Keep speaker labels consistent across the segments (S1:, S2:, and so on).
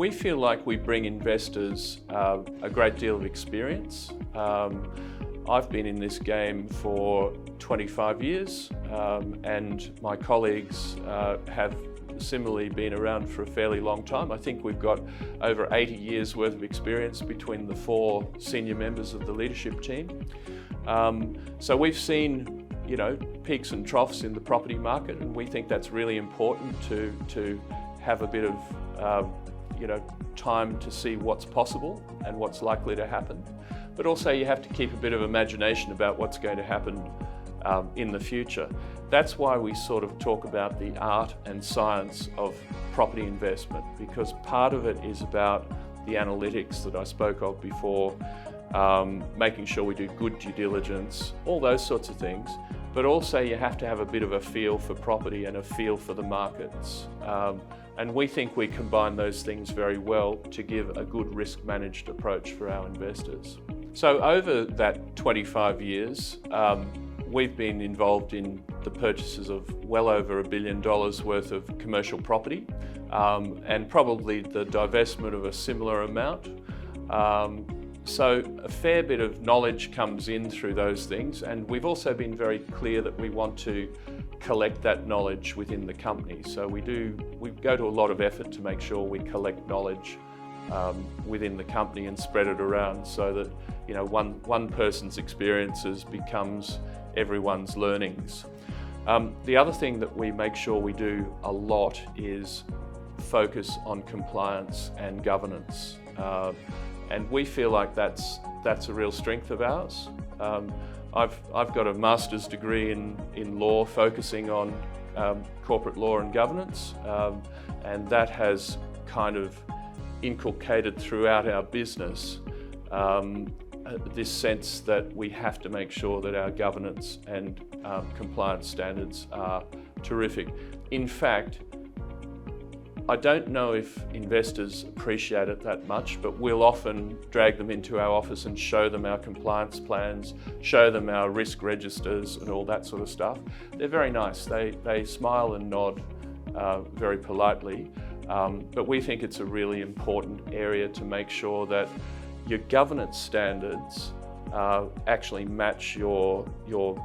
S1: We feel like we bring investors a great deal of experience. I've been in this game for 25 years and my colleagues have similarly been around for a fairly long time. I think we've got over 80 years worth of experience between the 4 senior members of the leadership team. So we've seen, peaks and troughs in the property market, and we think that's really important to have a bit of time to see what's possible and what's likely to happen. But also you have to keep a bit of imagination about what's going to happen in the future. That's why we sort of talk about the art and science of property investment, because part of it is about the analytics that I spoke of before, making sure we do good due diligence, all those sorts of things. But also you have to have a bit of a feel for property and a feel for the markets. And we think we combine those things very well to give a good risk-managed approach for our investors. So over that 25 years, we've been involved in the purchases of well over $1 billion worth of commercial property, and probably the divestment of a similar amount. So a fair bit of knowledge comes in through those things, and we've also been very clear that we want to collect that knowledge within the company. So we go to a lot of effort to make sure we collect knowledge within the company and spread it around, so that one person's experiences becomes everyone's learnings. The other thing that we make sure we do a lot is focus on compliance and governance. And we feel like that's a real strength of ours. I've got a master's degree in law focusing on corporate law and governance, and that has kind of inculcated throughout our business this sense that we have to make sure that our governance and compliance standards are terrific. In fact, I don't know if investors appreciate it that much, but we'll often drag them into our office and show them our compliance plans, show them our risk registers and all that sort of stuff. They're very nice. They smile and nod very politely, but we think it's a really important area to make sure that your governance standards actually match your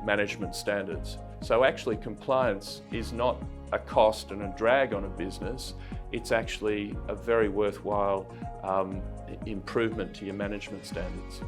S1: management standards. So actually compliance is not a cost and a drag on a business. It's actually a very worthwhile improvement to your management standards.